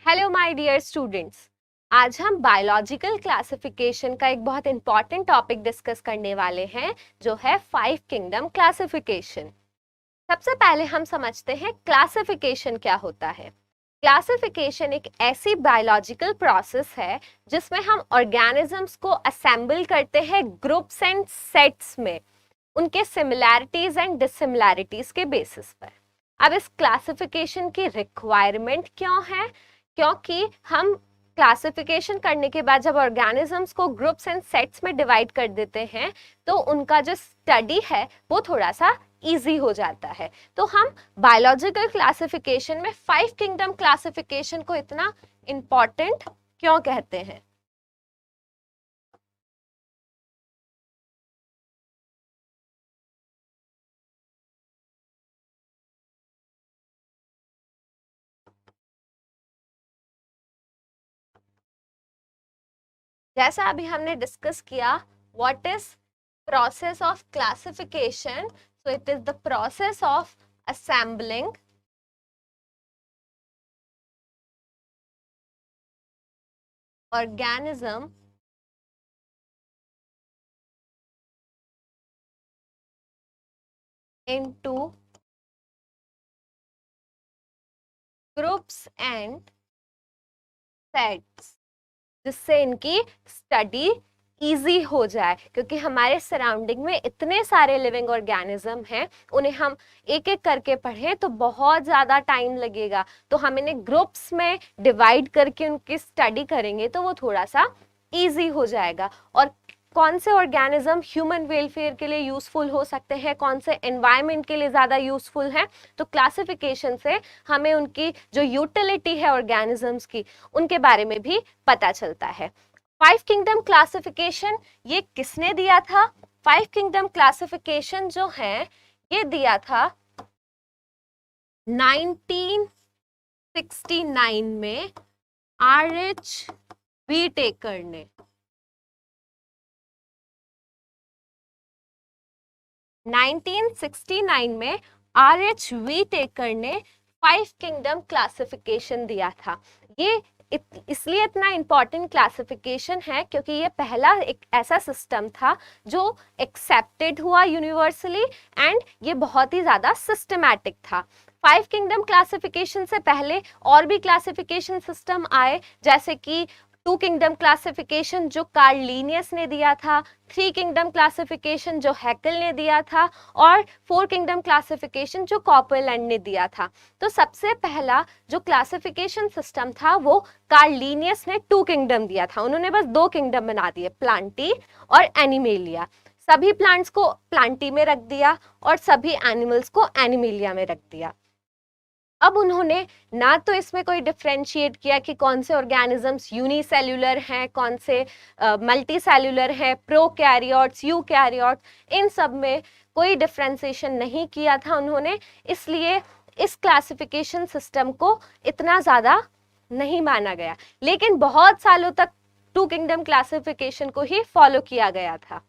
Hello my dear students. आज हम biological classification का एक बहुत इंपॉर्टेंट टॉपिक डिस्कस करने वाले हैं, जो है 5 किंगडम क्लासिफिकेशन। सबसे पहले हम समझते हैं क्लासिफिकेशन क्या होता है। क्लासिफिकेशन एक ऐसी बायोलॉजिकल प्रोसेस है जिसमें हम ऑर्गेनिजम्स को असेंबल करते हैं ग्रुप्स एंड सेट्स में, उनके सिमिलैरिटीज एंड डिसिमिलैरिटीज के बेसिस पर। अब इस क्लासिफिकेशन की रिक्वायरमेंट क्यों है? क्योंकि हम क्लासिफिकेशन करने के बाद जब ऑर्गेनिजम्स को ग्रुप्स एंड सेट्स में डिवाइड कर देते हैं तो उनका जो स्टडी है वो थोड़ा सा इजी हो जाता है। तो हम बायोलॉजिकल क्लासिफिकेशन में 5 किंगडम क्लासिफिकेशन को इतना इंपॉर्टेंट क्यों कहते हैं? जैसा अभी हमने डिस्कस किया, what is process of classification? So it is the process of assembling organism into groups and sets, जिससे इनकी स्टडी इजी हो जाए। क्योंकि हमारे सराउंडिंग में इतने सारे लिविंग ऑर्गेनिज्म हैं, उन्हें हम एक एक करके पढ़ें तो बहुत ज़्यादा टाइम लगेगा। तो हम इन्हें ग्रुप्स में डिवाइड करके उनकी स्टडी करेंगे तो वो थोड़ा सा इजी हो जाएगा। और कौन से ऑर्गेनिज्म ह्यूमन वेलफेयर के लिए यूजफुल हो सकते हैं, कौन से एनवायरनमेंट के लिए ज़्यादा यूजफुल हैं, तो क्लासिफिकेशन से हमें उनकी जो यूटिलिटी है ऑर्गेनिजम्स की, उनके बारे में भी पता चलता है। 5 किंगडम क्लासिफिकेशन ये किसने दिया था? 5 किंगडम क्लासिफिकेशन जो है ये दिया था 1969 में RH व्हिटेकर ने। 1969 में RH व्हिटेकर ने 5 किंगडम क्लासिफिकेशन दिया था। ये इसलिए इतना इम्पॉर्टेंट क्लासिफिकेशन है क्योंकि ये पहला एक ऐसा सिस्टम था जो एक्सेप्टेड हुआ यूनिवर्सली एंड ये बहुत ही ज़्यादा सिस्टमैटिक था। 5 किंगडम क्लासिफिकेशन से पहले और भी क्लासिफिकेशन सिस्टम आए, जैसे कि 2 किंगडम क्लासिफिकेशन जो कार्ल लीनियस ने दिया था, 3 किंगडम क्लासिफिकेशन जो हैकेल ने दिया था, और 4 किंगडम क्लासिफिकेशन जो कॉपरलैंड ने दिया था। तो सबसे पहला जो क्लासिफिकेशन सिस्टम था वो कार्ल लीनियस ने 2 किंगडम दिया था। उन्होंने बस 2 किंगडम बना दिए, प्लांटी और एनिमेलिया। सभी प्लांट्स को प्लांटी में रख दिया और सभी एनिमल्स को एनिमेलिया में रख दिया। अब उन्होंने ना तो इसमें कोई डिफ्रेंशिएट किया कि कौन से ऑर्गेनिजम्स यूनिसेल्युलर हैं, कौन से मल्टी सेल्युलर हैं, प्रोकैरियोट्स, यूकैरियोट्स, इन सब में कोई डिफ्रेंशिएशन नहीं किया था उन्होंने। इसलिए इस क्लासिफिकेशन सिस्टम को इतना ज़्यादा नहीं माना गया, लेकिन बहुत सालों तक 2 किंगडम क्लासिफिकेशन को ही फॉलो किया गया था।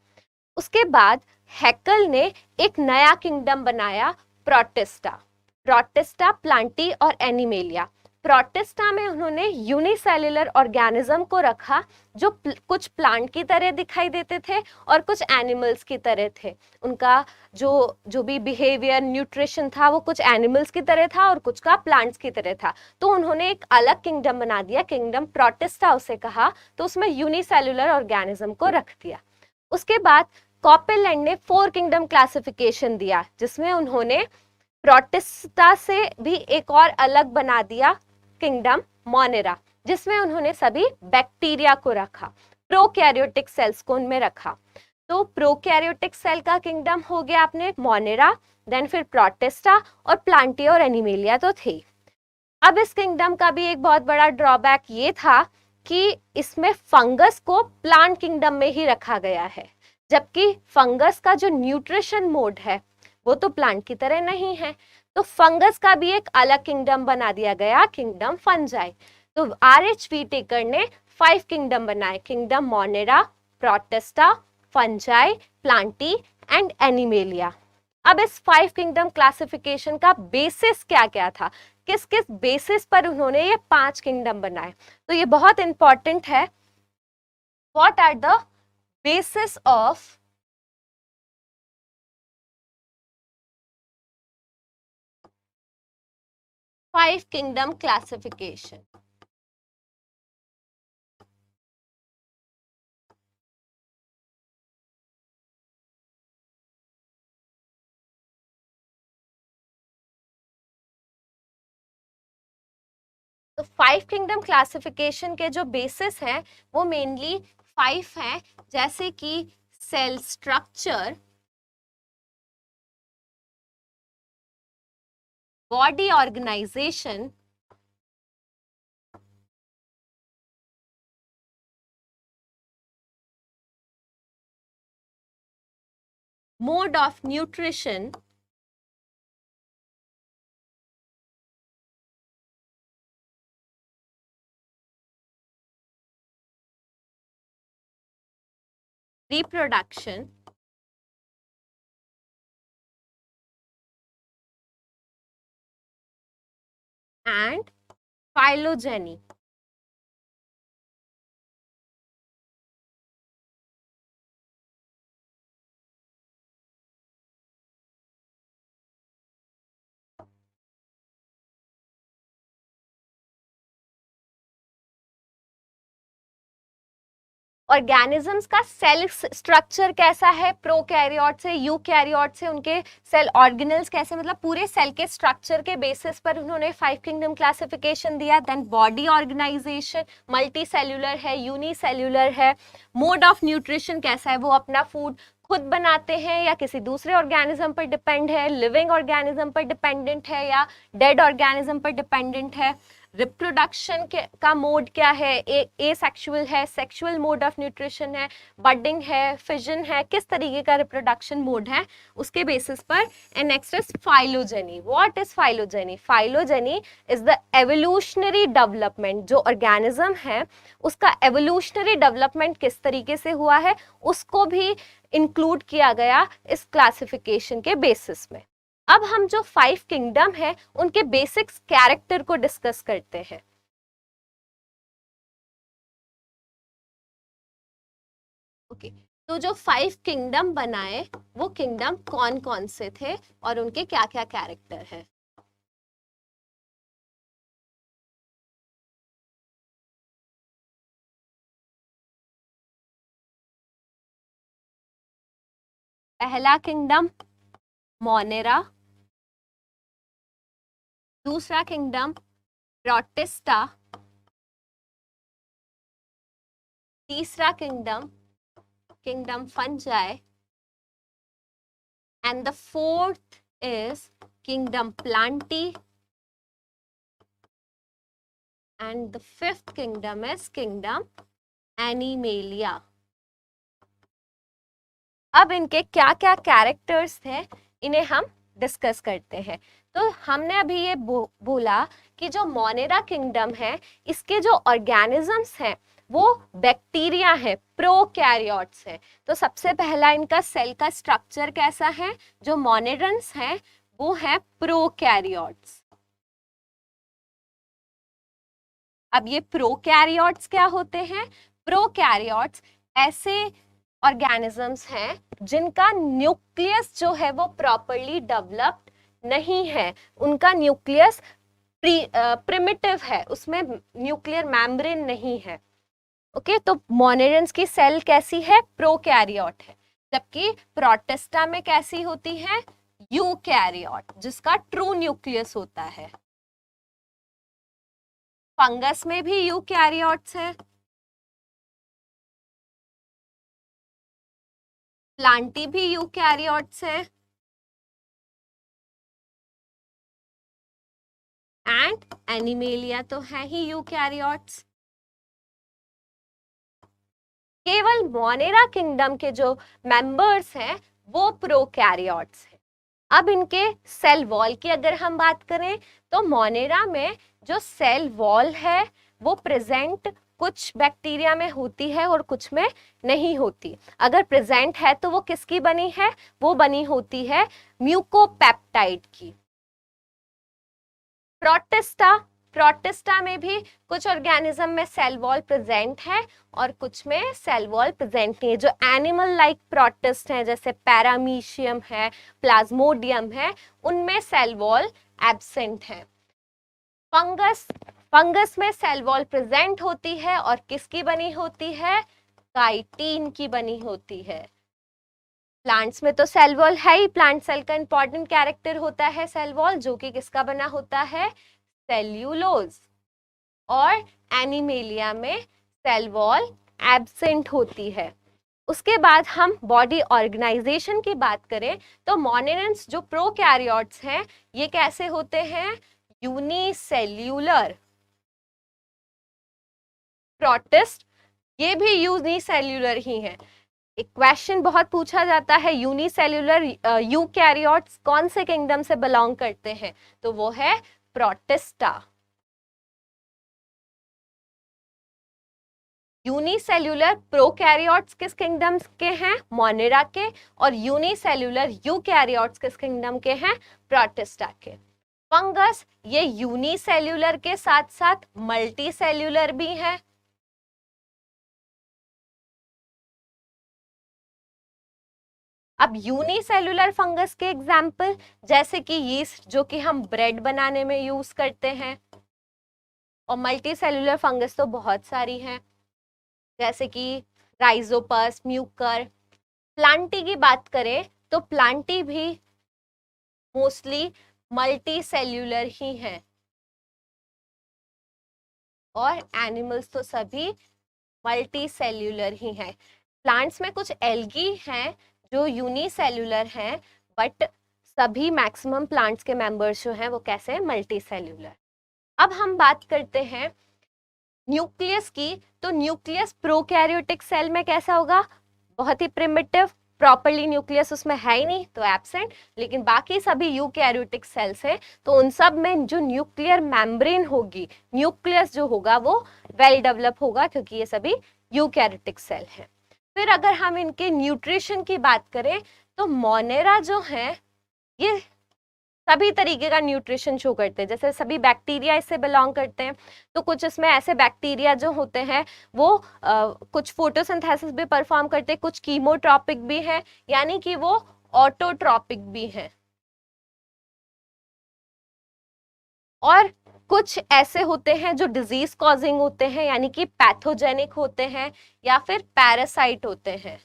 उसके बाद हैकेल ने एक नया किंगडम बनाया, प्रोटिस्टा। प्रोटिस्टा, प्लांटी और एनिमेलिया। प्रोटिस्टा में उन्होंने यूनिसेल्युलर ऑर्गेनिज्म को रखा जो कुछ प्लांट की तरह दिखाई देते थे और कुछ एनिमल्स की तरह थे। उनका जो भी बिहेवियर, न्यूट्रिशन था वो कुछ एनिमल्स की तरह था और कुछ का प्लांट्स की तरह था। तो उन्होंने एक अलग किंगडम बना दिया, किंगडम प्रोटिस्टा उसे कहा। तो उसमें यूनिसेल्युलर ऑर्गेनिज्म को रख दिया। उसके बाद कॉपरलैंड ने 4 किंगडम क्लासिफिकेशन दिया, जिसमें उन्होंने प्रोटिस्टा से भी एक और अलग बना दिया किंगडम मोनेरा, जिसमें उन्होंने सभी बैक्टीरिया को रखा, प्रोकैरियोटिक सेल्स को उनमें रखा। तो प्रोकैरियोटिक सेल का किंगडम हो गया अपने मोनेरा, देन फिर प्रोटिस्टा, और प्लांटी और एनिमेलिया तो थे। अब इस किंगडम का भी एक बहुत बड़ा ड्रॉबैक ये था कि इसमें फंगस को प्लांट किंगडम में ही रखा गया है, जबकि फंगस का जो न्यूट्रिशन मोड है वो तो प्लांट की तरह नहीं है। तो फंगस का भी एक अलग किंगडम बना दिया गया, किंगडम फंजाई। तो RH व्हिटेकर ने 5 किंगडम बनाए, kingdom Monera, protista, fungi, Plantae and animalia. अब इस 5 किंगडम क्लासिफिकेशन का बेसिस क्या क्या था, किस किस बेसिस पर उन्होंने ये 5 किंगडम बनाए, तो ये बहुत इंपॉर्टेंट है। What are the basis of 5 kingdom classification? तो 5 किंगडम क्लासिफिकेशन के जो बेसिस हैं वो मेनली 5 हैं, जैसे कि cell structure, body organization, mode of nutrition, reproduction and phylogeny. Organisms का सेल स्ट्रक्चर कैसा है, प्रोकैरियोट से यूकैरियोट से उनके सेल ऑर्गेनल्स कैसे, मतलब पूरे सेल के स्ट्रक्चर के बेसिस पर उन्होंने 5 किंगडम क्लासिफिकेशन दिया। Then body organization, multicellular है, यूनिसेल्यूलर है। मोड ऑफ न्यूट्रिशन कैसा है, वो अपना फूड खुद बनाते हैं या किसी दूसरे ऑर्गेनिज्म पर डिपेंड है, लिविंग ऑर्गेनिज्म पर डिपेंडेंट है या डेड ऑर्गेनिज्म पर डिपेंडेंट है। रिप्रोडक्शन का मोड क्या है, ए सेक्सुअल है, सेक्सुअल मोड ऑफ न्यूट्रिशन है, बडिंग है, फिजन है, किस तरीके का रिप्रोडक्शन मोड है उसके बेसिस पर। And next is phylogeny. What is phylogeny? Phylogeny is the evolutionary development, जो ऑर्गेनिज्म है उसका एवोल्यूशनरी डेवलपमेंट किस तरीके से हुआ है उसको भी इंक्लूड किया गया इस क्लासिफिकेशन के बेसिस में। अब हम जो 5 किंगडम है उनके बेसिक्स कैरेक्टर को डिस्कस करते हैं। ओके, तो जो 5 किंगडम बनाए वो किंगडम कौन कौन से थे और उनके क्या क्या कैरेक्टर है? पहला किंगडम मोनेरा, दूसरा किंगडम प्रोटिस्टा, तीसरा kingdom kingdom fungi, and the fourth is kingdom plantae, and the fifth kingdom is kingdom animalia। अब इनके क्या क्या कैरेक्टर्स थे इन्हें हम डिस्कस करते हैं। तो हमने अभी ये बोला कि जो मोनेरा किंगडम है इसके जो ऑर्गेनिजम्स हैं वो बैक्टीरिया है, प्रोकैरियोट्स है। तो सबसे पहला इनका सेल का स्ट्रक्चर कैसा है, जो मोनेरन्स हैं वो है प्रोकैरियोट्स। अब ये प्रोकैरियोट्स क्या होते हैं? प्रोकैरियोट्स ऐसे ऑर्गेनिजम्स हैं जिनका न्यूक्लियस जो है वो प्रॉपरली डेवलप्ड नहीं है, उनका न्यूक्लियस प्रिमिटिव है, उसमें न्यूक्लियर मेम्ब्रेन नहीं है। ओके, तो मोनेरन्स की सेल कैसी है? प्रोकैरियोट है। जबकि प्रोटिस्टा में कैसी होती है? यूकैरियोट, जिसका ट्रू न्यूक्लियस होता है। फंगस में भी यूकैरियोट्स है, प्लांटी भी यूकैरियोट्स है, एंड एनिमेलिया तो है ही यूकैरियोट्स। केवल मोनेरा किंगडम के जो मेंबर्स हैं वो प्रोकैरियोट्स हैं। अब इनके सेल वॉल की अगर हम बात करें तो मोनेरा में जो सेल वॉल है वो प्रेजेंट कुछ बैक्टीरिया में होती है और कुछ में नहीं होती। अगर प्रेजेंट है तो वो किसकी बनी है, वो बनी होती है म्यूकोपेप्टाइड की। प्रोटिस्टा, प्रोटिस्टा में भी कुछ ऑर्गेनिज्म में सेल वॉल प्रेजेंट है और कुछ में सेल वॉल प्रेजेंट नहीं है। जो एनिमल लाइक प्रोटिस्ट हैं जैसे पैरामीशियम है, प्लाज्मोडियम है, उनमें सेल वॉल एब्सेंट है। फंगस, फंगस में सेल वॉल प्रेजेंट होती है और किसकी बनी होती है, काइटिन की बनी होती है। प्लांट्स में तो सेल वॉल है ही, प्लांट सेल का इंपॉर्टेंट कैरेक्टर होता है सेल वॉल, जो कि किसका बना होता है, सेल्यूलोज। और एनिमेलिया में सेल वॉल एब्सेंट होती है। उसके बाद हम बॉडी ऑर्गेनाइजेशन की बात करें तो मोनेरेंट्स जो प्रोकैरियोट्स हैं ये कैसे होते हैं, यूनिसेल्यूलर। प्रोटिस्ट ये भी यूनिसेल्यूलर ही है। एक क्वेश्चन बहुत पूछा जाता है, यूनिसेल्यूलर यूकैरियोट्स कौन से किंगडम से बिलोंग करते हैं, तो वो है प्रोटिस्टा। यूनिसेल्यूलर प्रोकैरियोट्स किस किंगडम के हैं, मोनेरा के, और यूनिसेल्यूलर यूकैरियोट्स किस किंगडम के हैं, प्रोटिस्टा के। फंगस ये यूनिसेल्यूलर के साथ साथ मल्टीसेल्यूलर भी है। अब यूनिसेल्यूलर फंगस के एग्जाम्पल जैसे कि यीस्ट जो कि हम ब्रेड बनाने में यूज करते हैं, और मल्टीसेल्यूलर फंगस तो बहुत सारी हैं जैसे कि राइजोपस, म्यूकर। प्लांटी की बात करें तो प्लांटी भी मोस्टली मल्टीसेल्यूलर ही हैं, और एनिमल्स तो सभी मल्टीसेल्यूलर ही हैं। प्लांट्स में कुछ एल्गी हैं जो यूनिसेल्यूलर हैं, बट सभी मैक्सिमम प्लांट्स के मेंबर्स जो हैं वो कैसे, मल्टीसेल्यूलर। अब हम बात करते हैं न्यूक्लियस की, तो न्यूक्लियस प्रोकैरियोटिक सेल में कैसा होगा, बहुत ही प्रिमिटिव, प्रॉपर्ली न्यूक्लियस उसमें है ही नहीं तो एब्सेंट। लेकिन बाकी सभी यूकैरियोटिक सेल्स हैं तो उन सब में जो न्यूक्लियर मेम्ब्रेन होगी, न्यूक्लियस जो होगा वो वेल डेवलप होगा क्योंकि ये सभी यूकैरियोटिक सेल हैं। फिर अगर हम इनके न्यूट्रिशन की बात करें तो मोनेरा जो है ये सभी तरीके का न्यूट्रिशन शो करते हैं। जैसे सभी बैक्टीरिया इससे बिलोंग करते हैं तो कुछ इसमें ऐसे बैक्टीरिया जो होते हैं वो कुछ फोटोसिंथेसिस भी परफॉर्म करते हैं, कुछ कीमोट्रॉपिक भी हैं, यानी कि वो ऑटोट्रॉपिक भी हैं, और कुछ ऐसे होते हैं जो डिजीज कॉजिंग होते हैं यानी कि पैथोजेनिक होते हैं या फिर पैरासाइट होते हैं।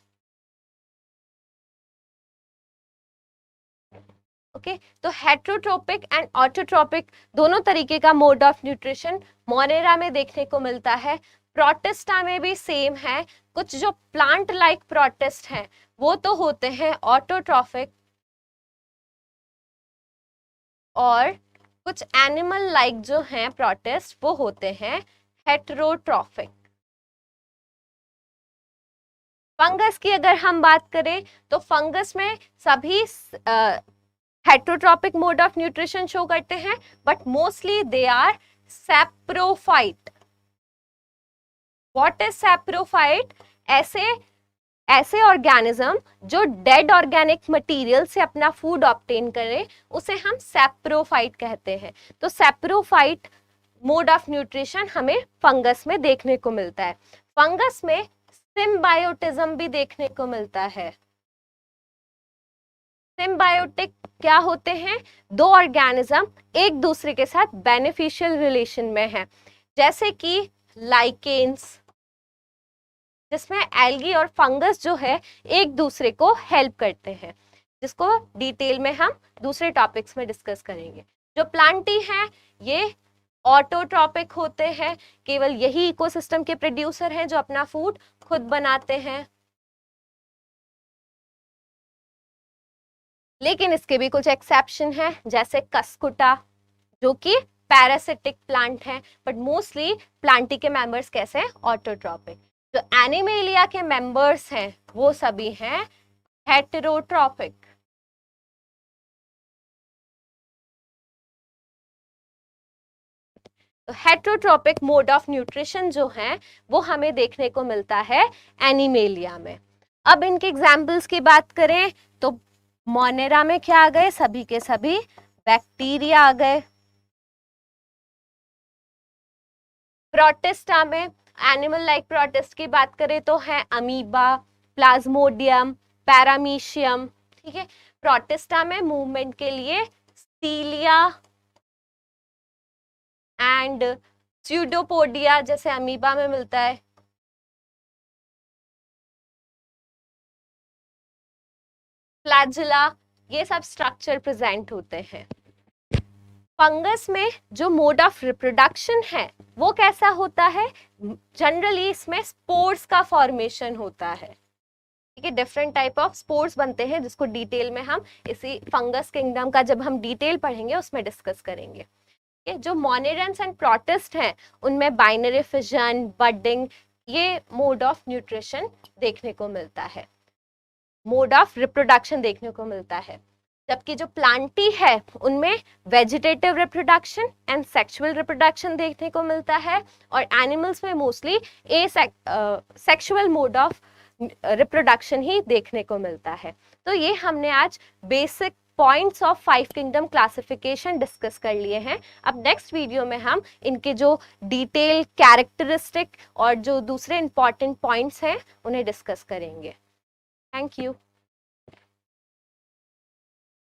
ओके तो हेट्रोट्रोपिक एंड ऑटोट्रोपिक दोनों तरीके का मोड ऑफ न्यूट्रिशन मोनेरा में देखने को मिलता है। प्रोटिस्टा में भी सेम है। कुछ जो प्लांट लाइक प्रोटिस्ट हैं वो तो होते हैं ऑटोट्रॉफिक, और कुछ एनिमल लाइक जो हैं प्रोटिस्ट वो होते हैं हेटेरोट्रॉफिक। फंगस की अगर हम बात करें तो फंगस में सभी heterotrophic mode of nutrition show करते हैं, but mostly they are saprophyte. What is saprophyte? ऐसे ऑर्गेनिज्म जो डेड ऑर्गेनिक मटेरियल से अपना फूड ऑब्टेन करे उसे हम सैप्रोफाइट कहते हैं। तो सैप्रोफाइट मोड ऑफ न्यूट्रिशन हमें फंगस में देखने को मिलता है। फंगस में सिम्बायोटिज्म भी देखने को मिलता है। सिम्बायोटिक क्या होते हैं? दो ऑर्गेनिज्म एक दूसरे के साथ बेनिफिशियल रिलेशन में है, जैसे कि लाइकेन्स जिसमें एल्गी और फंगस जो है एक दूसरे को हेल्प करते हैं, जिसको डिटेल में हम दूसरे टॉपिक्स में डिस्कस करेंगे। जो प्लांटी हैं ये ऑटोट्रॉपिक होते हैं, केवल यही इकोसिस्टम के प्रोड्यूसर हैं जो अपना फूड खुद बनाते हैं। लेकिन इसके भी कुछ एक्सेप्शन हैं, जैसे कस्कुटा जो कि पैरासिटिक प्लांट हैं, बट मोस्टली प्लांटी के मेंबर्स कैसे हैं? ऑटोट्रॉपिक। जो एनिमेलिया के मेंबर्स हैं वो सभी हैं हेटेरोट्रॉपिक। तो हेटरोट्रोपिक मोड ऑफ न्यूट्रिशन जो है वो हमें देखने को मिलता है एनिमेलिया में। अब इनके एग्जाम्पल्स की बात करें तो मोनेरा में क्या आ गए, सभी के सभी बैक्टीरिया आ गए। प्रोटिस्टा में एनिमल लाइक प्रोटिस्ट की बात करें तो है अमीबा, प्लाज्मोडियम, पैरामीशियम। ठीक है, प्रोटिस्टा में मूवमेंट के लिए सीलिया एंड स्यूडोपोडिया जैसे अमीबा में मिलता है। फ्लैजिला, ये सब स्ट्रक्चर प्रेजेंट होते हैं। फंगस में जो मोड ऑफ रिप्रोडक्शन है वो कैसा होता है, जनरली इसमें स्पोर्स का फॉर्मेशन होता है। ठीक है, डिफरेंट टाइप ऑफ स्पोर्स बनते हैं जिसको डिटेल में हम इसी फंगस किंगडम का जब हम डिटेल पढ़ेंगे उसमें डिस्कस करेंगे। जो मोनेरेंस एंड प्रोटिस्ट हैं उनमें बाइनरी फिजन, बडिंग, ये मोड ऑफ न्यूट्रिशन देखने को मिलता है, मोड ऑफ रिप्रोडक्शन देखने को मिलता है। जबकि जो प्लांटी है उनमें vegetative reproduction and sexual reproduction देखने को मिलता है, और एनिमल्स में mostly sexual mode of reproduction ही देखने को मिलता है। तो ये हमने आज basic points of 5 kingdom classification discuss कर लिए हैं। अब नेक्स्ट वीडियो में हम इनके जो डिटेल कैरेक्टरिस्टिक और जो दूसरे इंपॉर्टेंट पॉइंट्स हैं उन्हें डिस्कस करेंगे। Thank you.